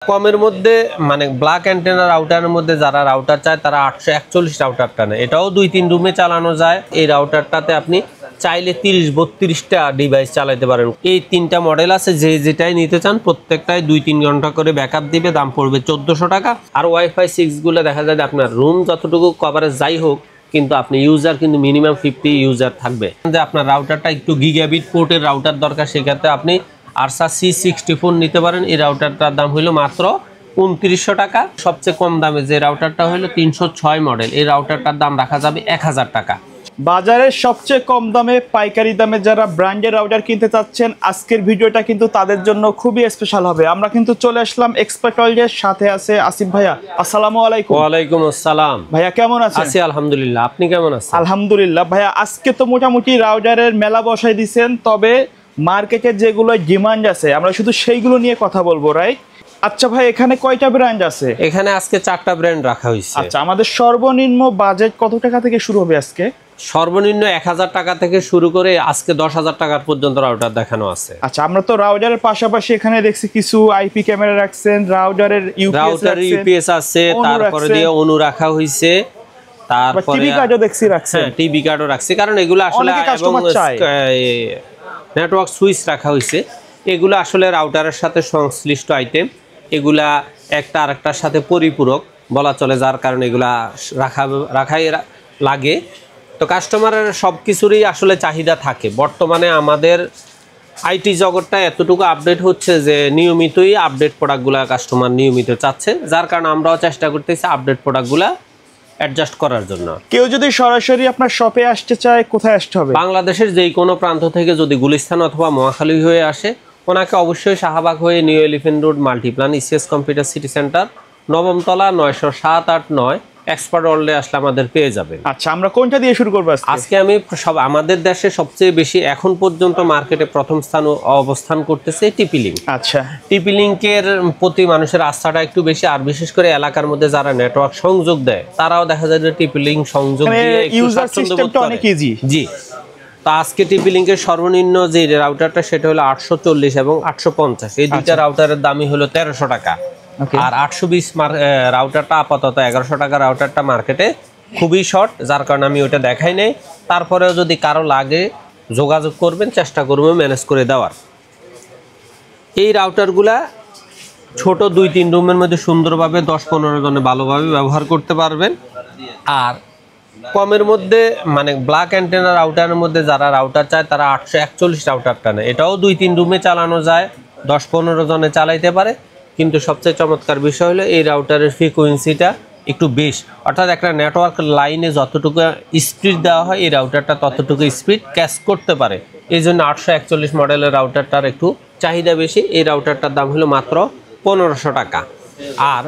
কমের মধ্যে মানে ব্ল্যাক অ্যান্টেনা রাউটারের মধ্যে যারা রাউটার চায় তারা 841 রাউটারটা নেয়। এটাও 2-3 রুমে চালানো যায়। এই রাউটারটাতে আপনি চাইলে 30-32টা ডিভাইস চালাতে পারেন। এই 3টা মডেল আছে, যে যেটাই নিতে চান প্রত্যেকটাই 2-3 ঘন্টা করে ব্যাকআপ দিবে, দাম পড়বে 1400 টাকা। আর ওয়াইফাই 6 গুলো দেখা যায় আপনার রুম যতটুকু কভারেজ যাই হোক, কিন্তু আপনি ইউজার কিন্তু মিনিমাম 50 ইউজার থাকবে। যে আপনার রাউটারটা একটু গিগাবিট পোর্টের রাউটার দরকার, সেক্ষেত্রে আপনি আরসা C64 নিতে পারেন। এই রাউটারটার দাম হলো মাত্র 2900 টাকা। সবচেয়ে কম দামে যে রাউটারটা হলো 306 মডেল, এই রাউটারটার দাম রাখা যাবে 1000 টাকা। বাজারের সবচেয়ে কম দামে পাইকারি দামে যারা ব্র্যান্ডের রাউটার কিনতে চাচ্ছেন, আজকের ভিডিওটা কিন্তু তাদের জন্য খুবই স্পেশাল হবে। আমরা কিন্তু চলে আসলাম এক্সপার্ট ওয়ার্ল্ডের সাথে আছে আসিফ ভাইয়া। আসসালামু আলাইকুম। ওয়ালাইকুম আসসালাম। ভাইয়া কেমন আছেন? আছি আলহামদুলিল্লাহ, আপনি কেমন আছেন? আলহামদুলিল্লাহ। ভাইয়া আজকে তো মোটামুটি রাউটারের মেলা বসাই দিয়েছেন, তবে মার্কেটে যেগুলো ডিমান্ড আছে আমরা শুধু সেইগুলো নিয়ে কথা বলবো, রাইট? আচ্ছা ভাই, এখানে কয়টা ব্র্যান্ড আছে? এখানে আজকে 4টা ব্র্যান্ড রাখা হয়েছে। আচ্ছা, আমাদের সর্বনিম্ন বাজেট কত টাকা থেকে শুরু হবে আজকে? সর্বনিম্ন 1000 টাকা থেকে শুরু করে আজকে 10,000 টাকার পর্যন্ত রাউটার দেখানো আছে। আচ্ছা, আমরা তো রাউটারের পাশাপাশি এখানে দেখছি কিছু আইপি ক্যামেরা রাখছেন, রাউটারের ইউপিএস আছে, তারপরে দিয়ে অনু রাখা হয়েছে, তারপরে টিভি কার্ডও দেখছি রাখছেন। হ্যাঁ, টিভি কার্ডও রাখছি, কারণ এগুলো আসলে এবং নেটওয়ার্ক সুইচ রাখা হয়েছে। এগুলো আসলে রাউটারের সাথে সংশ্লিষ্ট আইটেম, এগুলা একটা আরেকটার সাথে পরিপূরক বলা চলে, যার কারণে এগুলা রাখাই লাগে। তো কাস্টমারের সব কিছুরই আসলে চাহিদা থাকে। বর্তমানে আমাদের আইটি জগৎটা এতটুকু আপডেট হচ্ছে যে নিয়মিতই আপডেট প্রোডাক্টগুলা কাস্টমার নিয়মিত চাচ্ছে, যার কারণে আমরাও চেষ্টা করতেছি আপডেট প্রোডাক্টগুলা অ্যাডজাস্ট করার জন্য। কেউ যদি সরাসরি আপনার শপে আসতে চায়, কোথায় আসতে হবে? বাংলাদেশের যেই কোনো প্রান্ত থেকে যদি গুলিস্তান অথবা মহাখালী হয়ে আসে, ওনাকে অবশ্যই শাহবাগ হয়ে New Elephant Road Multiplan ECS Computer City Centre 9ম তলা 907-8-9 এক্সপার্ট ওয়ার্ল্ডে আসলে আমাদের পেয়ে যাবেন। আচ্ছা, আমরা কোনটা দিয়ে শুরু করব আজকে? আমি আমাদের দেশে সবচেয়ে বেশি এখন পর্যন্ত মার্কেটে প্রথম স্থান অবস্থান করতেছে TP-Link। আচ্ছা, TP-Link-এর প্রতি মানুষের আস্থাটা একটু বেশি, আর বিশেষ করে এলাকার মধ্যে যারা নেটওয়ার্ক সংযোগ দেয় তারাও দেখা যায় যে TP-Link সংযোগ দিয়ে ইউজার সিস্টেমটা অনেক ইজি। জি, তো আজকে TP-Link-এর সর্বনিম্ন যে রাউটারটা সেটা হলো 840 এবং 850। এই দুইটা রাউটারের দামই হলো 1300 টাকা। আর 820 রাউটারটা আপাতত 1100 টাকা রাউটারটা মার্কেটে খুবই শর্ট, যার কারণে আমি ওটা দেখাই নাই। তারপরেও যদি কারো লাগে যোগাযোগ করবেন, চেষ্টা করবেন ম্যানেজ করে দেওয়ার। এই রাউটারগুলা ছোট 2-3 রুমের মধ্যে সুন্দরভাবে 10-15 জনে ভালোভাবে ব্যবহার করতে পারবেন। আর কমের মধ্যে মানে ব্ল্যাক অ্যান্টেনা রাউটারের মধ্যে যারা রাউটার চায় তারা 841 রাউটারটা নেয়। এটাও 2-3 রুমে চালানো যায়, 10-15 জনে চালাইতে পারে। কিন্তু সবচেয়ে চমৎকার বিষয় হলো এই রাউটারের ফ্রিকোয়েন্সিটা একটু বেশ, অর্থাৎ একটা নেটওয়ার্ক লাইনে যতটুকু স্পিড দেওয়া হয় এই রাউটারটা ততটুকু স্পিড ক্যাচ করতে পারে। এই জন্য 841 মডেলের রাউটারটার একটু চাহিদা বেশি। এই রাউটারটার দাম হলো মাত্র 1500 টাকা। আর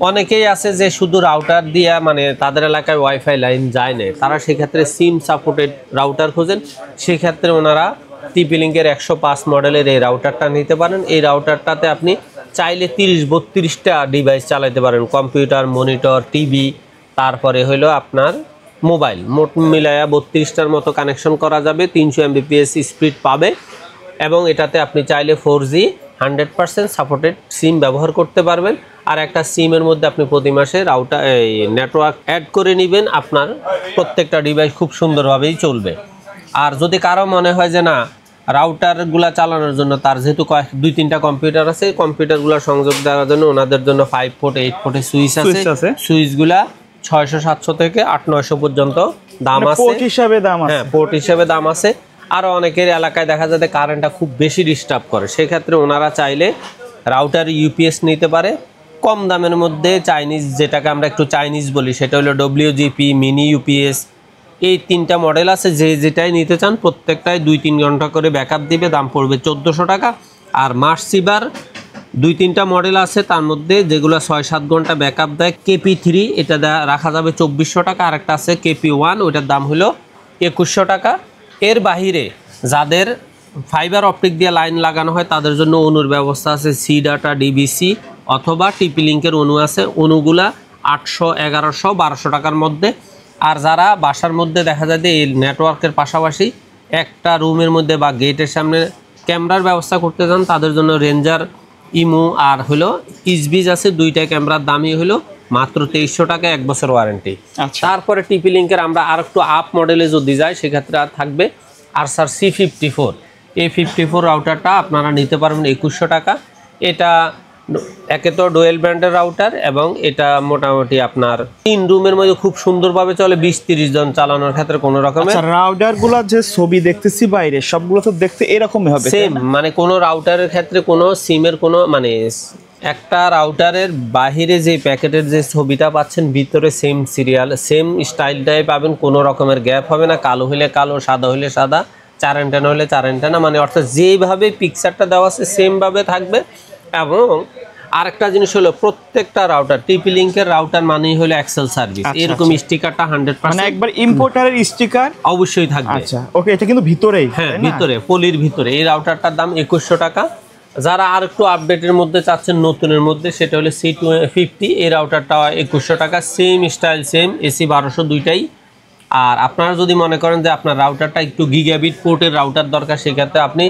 অনেকেই আছে যে শুধু রাউটার দিয়ে মানে তাদের এলাকায় ওয়াইফাই লাইন যায় না, তারা সেক্ষেত্রে সিম সাপোর্টেড রাউটার খোঁজেন। সেক্ষেত্রে ওনারা TP-Link-এর 105 মডেলের এই রাউটারটা নিতে পারেন। এই রাউটারটাতে আপনি চাইলে 30-32টা ডিভাইস চালাতে পারেন, কম্পিউটার, মনিটর, টিভি, তারপরে হলো আপনার মোবাইল, মোট মিলায়া 32টার মতো কানেকশন করা যাবে। 300 Mbps স্পিড পাবে এবং এটাতে আপনি চাইলে 4G 100% সাপোর্টেড সিম ব্যবহার করতে পারবেন। আর একটা সিমের মধ্যে আপনি প্রতি মাসে রাউটার নেটওয়ার্ক অ্যাড করে নেবেন, আপনার প্রত্যেকটা ডিভাইস খুব সুন্দরভাবেই চলবে। আর যদি কারো মনে হয় যে না রাউটারগুলা চালানোর জন্য তার যেহেতু 2-3টা কম্পিউটার আছে, কম্পিউটারগুলো সংযোগ দেওয়ার জন্য ওনাদের জন্য 5 ফুট 8 ফুটের সুইচ আছে। সুইচগুলা 600-700 থেকে 800-900 পর্যন্ত দাম আছে, পোর্ট হিসাবে দাম আছে। হ্যাঁ, পোর্ট হিসাবে দাম আছে। আর অনেকের এলাকায় দেখা যায় কারেন্টটা খুব বেশি ডিস্টার্ব করে, সেক্ষেত্রে ওনারা চাইলে রাউটার ইউপিএস নিতে পারে কম দামের মধ্যে। চাইনিজ, যেটাকে আমরা একটু চাইনিজ বলি, সেটা হলো WGP, মিনি ইউপিএস। এই 3টা মডেল আছে, যে যেটাই নিতে চান প্রত্যেকটাই 2-3 ঘন্টা করে ব্যাকআপ দিবে, দাম পড়বে 1400 টাকা। আর মার্সিবার 2-3টা মডেল আছে, তার মধ্যে যেগুলো 6-7 ঘন্টা ব্যাকআপ দেয় KP3, এটা রাখা যাবে 2400 টাকা। আর একটা আছে KP1, ওইটার দাম হলো 2100 টাকা। এর বাহিরে যাদের ফাইবার অপটিক দিয়ে লাইন লাগানো হয় তাদের জন্য অনুর ব্যবস্থা আছে, C-Data, DBC অথবা TP-Link-এর অনু আছে। অনুগুলা 800, 1100, 1200 টাকার মধ্যে। আর যারা বাসার মধ্যে দেখা যায় যে এই নেটওয়ার্কের পাশাপাশি একটা রুমের মধ্যে বা গেটের সামনে ক্যামেরার ব্যবস্থা করতে চান, তাদের জন্য রেঞ্জার ইমো আর হলো ইসবিজ আছে, দুইটা ক্যামেরার দামই হলো মাত্র 2300 টাকা, 1 বছর ওয়ারেন্টি। তারপরে টিপি লিঙ্কের আমরা আর একটু আপ মডেলে যদি যাই সেক্ষেত্রে আর থাকবে আরসার C54। এই 54 রাউটারটা আপনারা নিতে পারবেন 2100 টাকা। এটা একে তো ডুয়েল ব্র্যান্ডের রাউটার এবং এটা মোটামুটি আপনার 3 রুমের মধ্যে খুব সুন্দরভাবে চলে, 20-30 জন চালানোর ক্ষেত্রে কোনো রকমের। রাউটারগুলো যে ছবি দেখতেছি বাইরে সবগুলো তো দেখতে এরকমই হবে সেম, মানে কোনো রাউটারের ক্ষেত্রে কোনো সিমের কোনো মানে একটা রাউটারের বাহিরে যে প্যাকেটের যে ছবিটা পাচ্ছেন ভিতরে সেম সিরিয়াল সেম স্টাইলটাই পাবেন, কোনো রকমের গ্যাপ হবে না। কালো হলে কালো, সাদা হলে সাদা, 4 অ্যান্টেনা হলে 4 অ্যান্টেনা, মানে অর্থাৎ যেভাবে পিকচারটা দেওয়া আছে সেমভাবে থাকবে। এবং আরেকটা জিনিস হলো প্রত্যেকটা রাউটার টিপি লিঙ্কের রাউটার মানেই হলো এক্সেল সার্ভিস, এরকম স্টিকারটা 100% মানে একবার ইম্পোর্টারের স্টিকার অবশ্যই থাকবে। আচ্ছা ওকে, এটা কিন্তু ভিতরেই, হ্যাঁ ভিতরে পলির ভিতরে। এই রাউটারটার দাম 2100 টাকা। যারা আর একটু আপডেটের মধ্যে চাচ্ছেন নতুনের মধ্যে, সেটা হলো C50। এই রাউটারটা 2100 টাকা, সেম স্টাইল সেম, AC 1200 দুইটাই। আর আপনারা যদি মনে করেন যে আপনার রাউটারটা একটু গিগাবিট পোর্টের রাউটার দরকার, সেক্ষেত্রে আপনি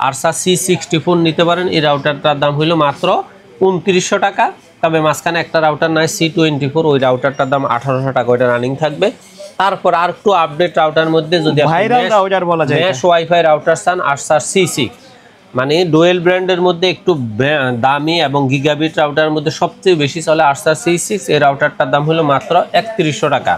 আরসা C64 নিতে পারেন। এই রাউটারটার দাম হলো মাত্র 2900 টাকা। তবে মাঝখানে একটা রাউটার নয় C24, ওই রাউটারটার দাম 1800 টাকা, ওইটা রানিং থাকবে। তারপর আর একটু আপডেট রাউটার মধ্যে যদি ভাইরাল রাউটার বলা যায়, মেশ ওয়াইফাই রাউটার চান, আরসা C6 মানে ডুয়েল ব্র্যান্ডের মধ্যে একটু দামি এবং গিগাবিট রাউটারের মধ্যে সবচেয়ে বেশি চলে আরসা C6। এই রাউটারটার দাম হলো মাত্র 3100 টাকা।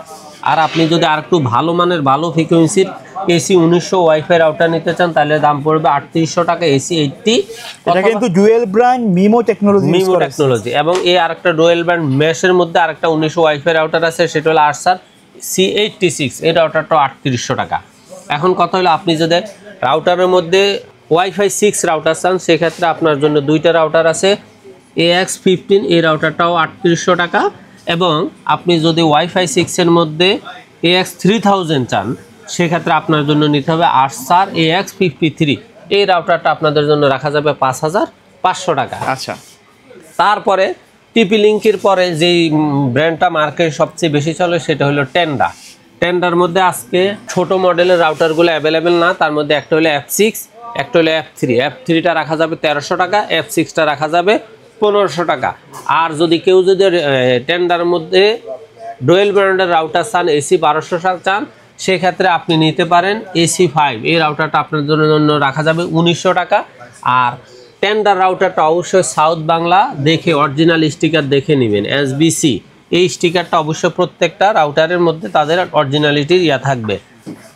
আর আপনি যদি আর একটু ভালো মানের ভালো ফ্রিকোয়েন্সির AC 1900 ওয়াইফাই রাউটার নিতে চান তাহলে দাম পড়বে 3800 টাকা, AC 80। এটা কিন্তু ডুয়েল ব্র্যান্ড মিমো টেকনোলজি এবং এই আরেকটা ডুয়েল ব্র্যান্ড মেশের মধ্যে আরেকটা 1900 ওয়াইফাই রাউটার আছে, সেটা হলো আরসার C86। এই রাউটারটা 3800 টাকা। এখন কথা হলো আপনি যদি রাউটারের মধ্যে ওয়াইফাই 6 রাউটার চান, সেক্ষেত্রে আপনার জন্য দুইটা রাউটার আছে, AX15। এই রাউটারটাও 3800 টাকা। এবং আপনি যদি ওয়াইফাই 6 এর মধ্যে AX3000 চান, সেক্ষেত্রে আপনার জন্য নিতে হবে আরসার AX53। এই রাউটারটা আপনাদের জন্য রাখা যাবে 5500 টাকা। আচ্ছা, তারপরে টিপি লিঙ্কের পরে যেই ব্র্যান্ডটা মার্কেটে সবচেয়ে বেশি চলে সেটা হলো টেন্ডা। টেন্ডার মধ্যে আজকে ছোট মডেলের রাউটারগুলো অ্যাভেলেবেল না, তার মধ্যে একটা হলো F6, একটা হলো F3। F3টা রাখা যাবে 1300 টাকা, F6টা রাখা যাবে 1500 টাকা। আর যদি কেউ যদি টেন্ডার মধ্যে ডুয়েল ব্র্যান্ডের রাউটার চান, AC 1200 চান, সেক্ষেত্রে আপনি নিতে পারেন AC5। এই রাউটারটা আপনার জন্য রাখা যাবে 1900 টাকা। আর টেন্ডার রাউটারটা অবশ্যই সাউথ বাংলা দেখে অরিজিনাল স্টিকার দেখে নেবেন, SBC। এই স্টিকারটা অবশ্যই প্রত্যেকটা রাউটারের মধ্যে তাদের অরিজিনালিটির ইয়া থাকবে।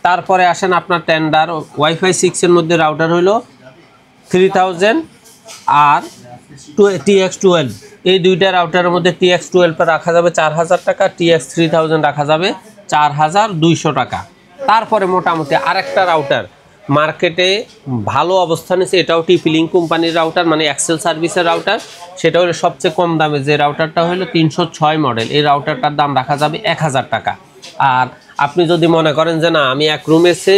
তারপরে আসেন আপনার টেন্ডার ওয়াইফাই 6 এর মধ্যে রাউটার হলো 3000 আর TX12। এই দুইটা রাউটারের মধ্যে TX12 রাখা যাবে 4000 টাকা, TX3000 রাখা যাবে 4200 টাকা। তারপরে মোটামুটি আরেকটা রাউটার মার্কেটে ভালো অবস্থান আছে, এটাও টিপি লিঙ্ক কোম্পানির রাউটার, মানে এক্সেল সার্ভিসের রাউটার। সেটা হলো সবচেয়ে কম দামে যে রাউটারটা হলো 306 মডেল। এই রাউটারটার দাম রাখা যাবে 1000 টাকা। আর আপনি যদি মনে করেন যে না আমি এক রুমে সে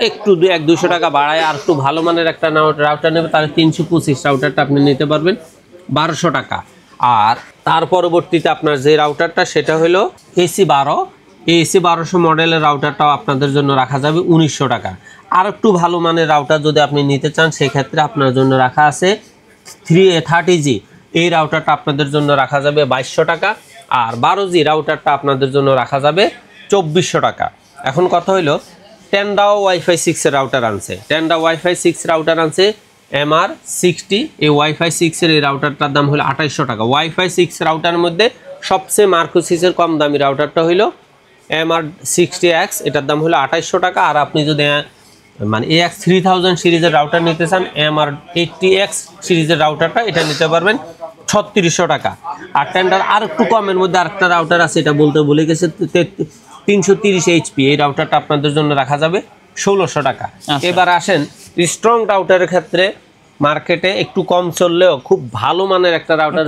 একটু 100-200 টাকা বাড়ায় আর একটু ভালো মানের একটা রাউটার নেবে, তাহলে 325 রাউটারটা আপনি নিতে পারবেন 1200 টাকা। আর তার পরবর্তীতে আপনার যে রাউটারটা সেটা হলো AC12। এই AC 1200 মডেলের রাউটারটাও আপনাদের জন্য রাখা যাবে 1900 টাকা। আর একটু ভালো মানের রাউটার যদি আপনি নিতে চান, সেক্ষেত্রে আপনার জন্য রাখা আছে 30G। এই রাউটারটা আপনাদের জন্য রাখা যাবে 2200 টাকা। আর 12G রাউটারটা আপনাদের জন্য রাখা যাবে 2400 টাকা। এখন কথা হইলো টেন্ডা ওয়াইফাই 6 এর রাউটার আনছে, টেন্ডা ওয়াইফাই 6 রাউটার আনছে MR60। এই ওয়াইফাই 6 এর এই রাউটারটার দাম হলো 2800 টাকা। ওয়াইফাই 6 রাউটারের মধ্যে সবচেয়ে মার্কোসিসের কম দামি রাউটারটা হইলো MR60X, এটার দাম হলো 2800 টাকা। আর আপনি যদি মানে AX3000 সিরিজের রাউটার নিতে চান, MR80X সিরিজের রাউটারটা এটা নিতে পারবেন 3600 টাকা। আর টেন্ডার আর একটু কমের মধ্যে আরেকটা রাউটার আছে, এটা বলতে ভুলে গেছে, 330 HP। এই রাউটারটা আপনাদের জন্য রাখা যাবে 1600 টাকা। এবার আসেন স্ট্রং রাউটারের ক্ষেত্রে মার্কেটে একটু কম চললেও খুব ভালো মানের একটা রাউটার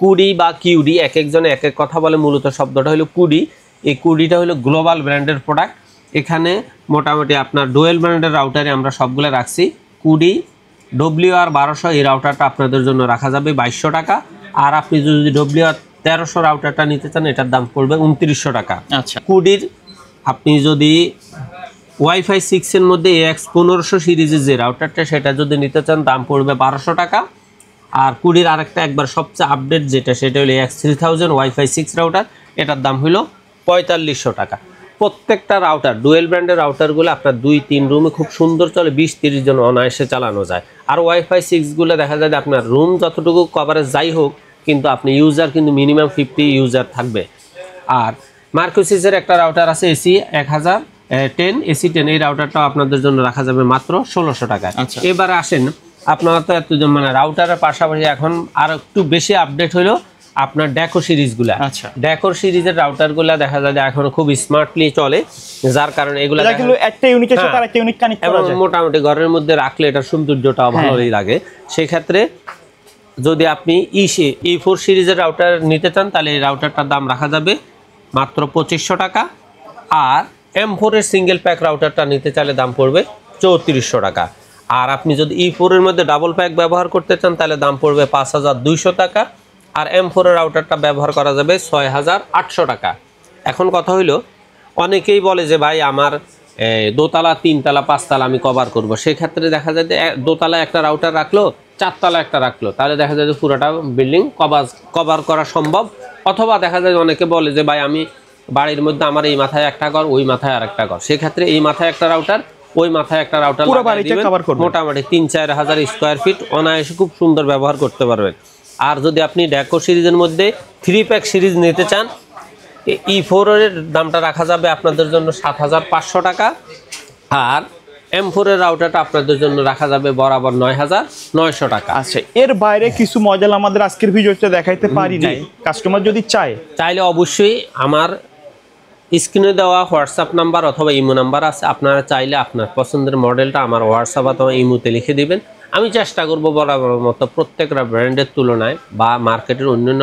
কুডি বা কিউডি, এক একজনে এক এক কথা বলে, মূলত শব্দটা হলো কুডি। এই কুডিটা হলো গ্লোবাল ব্র্যান্ডের প্রোডাক্ট। এখানে মোটামুটি আপনার ডুয়েল ব্র্যান্ডের রাউটারে আমরা সবগুলো রাখছি। কুডি WR1200 এই রাউটারটা আপনাদের জন্য রাখা যাবে 2200 টাকা। আর আপনি যদি WR1300 রাউটারটা নিতে চান, এটার দাম পড়বে 2900 টাকা। আচ্ছা, কুডির আপনি যদি ওয়াইফাই 6 এর মধ্যে AX1500 সিরিজের যে রাউটারটা সেটা যদি নিতে চান, দাম পড়বে 1200 টাকা। আর কুড়ির আরেকটা একবার সবচেয়ে আপডেট যেটা, সেটা হলো AX3000 ওয়াইফাই 6 রাউটার, এটার দাম হলো 4500 টাকা। প্রত্যেকটা রাউটার ডুয়েল ব্র্যান্ডের রাউটারগুলো আপনার 2-3 রুমে খুব সুন্দর চলে, 20-30 জন অনায়াসে চালানো যায়। আর ওয়াইফাই 6গুলো দেখা যায় যে আপনার রুম যতটুকু কভারেজ যাই হোক, কিন্তু আপনি ইউজার কিন্তু মিনিমাম 50 ইউজার থাকবে। আর মার্কোসিসের একটা রাউটার আছে AC1010 AC10, এই রাউটারটাও আপনাদের জন্য রাখা যাবে মাত্র 1600 টাকায়। এবারে আসেন, আপনারা তো এত মানে রাউটারের পাশাপাশি এখন আর একটু বেশি আপডেট হলো আপনার ডেকো সিরিজগুলা। ডেকোর সিরিজের রাউটারগুলা দেখা যায় এখন খুব স্মার্টলি চলে, যার কারণে এগুলা একটা ইউনিটের সাথে আরেকটা ইউনিট কানেক্ট করা যায়, মোটামুটি ঘরের মধ্যে রাখলে এটা সৌন্দর্যটাও ভালোই লাগে। সেই ক্ষেত্রে যদি আপনি E4 সিরিজের রাউটার নিতে চান, তাহলে এই রাউটারটার দাম রাখা যাবে মাত্র 2500 টাকা। আর M4 এর সিঙ্গেল প্যাক রাউটারটা নিতে চাইলে দাম পড়বে 3400 টাকা। আর আপনি যদি E4 এর মধ্যে ডাবল প্যাক ব্যবহার করতে চান, তাহলে দাম পড়বে 5200 টাকা। আর M4 এর রাউটারটা ব্যবহার করা যাবে 6800 টাকা। এখন কথা হইলো, অনেকেই বলে যে ভাই আমার দোতলা, 3তলা, 5তলা আমি কভার করব। সেক্ষেত্রে দেখা যায় যে দোতলা একটা রাউটার রাখলো, 4তলা একটা রাখলো, তাহলে দেখা যায় যে পুরোটা বিল্ডিং কভার করা সম্ভব। অথবা দেখা যায় অনেকে বলে যে ভাই আমি বাড়ির মধ্যে আমার এই মাথায় একটা ঘর, ওই মাথায় আরেকটা ঘর, সেক্ষেত্রে এই মাথায় একটা রাউটার, ওই মাথায় একটা রাউটার, মোটামুটি 3-4 হাজার স্কোয়ার ফিট অনায়াসে খুব সুন্দর ব্যবহার করতে পারবেন। আর যদি আপনি ডেকো সিরিজের মধ্যে 3 প্যাক সিরিজ নিতে চান, E4 এর দামটা রাখা যাবে আপনাদের জন্য 7500 টাকা। আর M4 এর রাউটারটা আপনাদের জন্য রাখা যাবে বরাবর 9900 টাকা। আচ্ছা, এর বাইরে কিছু মডেল আমাদের আজকের ভিডিওতে দেখাইতে পারি নাই, কাস্টমার যদি চাইলে অবশ্যই আমার স্ক্রিনে দেওয়া হোয়াটসঅ্যাপ নাম্বার অথবা ইমো নাম্বার আছে, আপনারা চাইলে আপনার পছন্দের মডেলটা আমার হোয়াটসঅ্যাপ অথবা ইমোতে লিখে দিবেন। আমি চেষ্টা করবো বরাবর মতো প্রত্যেকটা ব্র্যান্ডের তুলনায় বা মার্কেটের অন্যান্য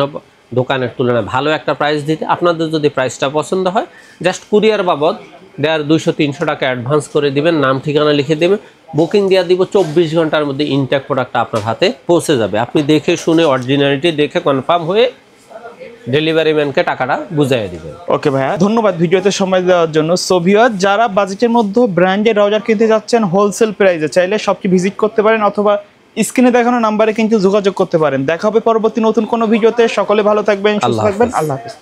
দোকানের তুলনায় ভালো একটা প্রাইস দিতে। আপনাদের যদি প্রাইসটা পছন্দ হয়, জাস্ট কুরিয়ার বাবদ দেওয়ার 200-300 টাকা অ্যাডভান্স করে দিবেন, নাম ঠিকানা লিখে দেবেন, বুকিং দেওয়া দিব, 24 ঘন্টার মধ্যে ইনটেক প্রোডাক্টটা আপনার হাতে পৌঁছে যাবে। আপনি দেখে শুনে অরিজিনালিটি দেখে কনফার্ম হয়ে ডেলিভারি ম্যানকে টাকাটা বুঝাইয়া দিবেন। ওকে ভাইয়া, ধন্যবাদ ভিডিওতে সময় দেওয়ার জন্য। সো ভিউয়ার, যারা বাজেটের মধ্যে ব্র্যান্ডের রাউটার কিনতে যাচ্ছেন হোলসেল প্রাইসে, চাইলে শপটি ভিজিট করতে পারেন অথবা স্ক্রিনে দেখানো নাম্বারে কিন্তু যোগাযোগ করতে পারেন। দেখা হবে পরবর্তী নতুন কোনো ভিডিওতে। সকলে ভালো থাকবেন, সুস্থ থাকবেন, আল্লাহ হাফেজ।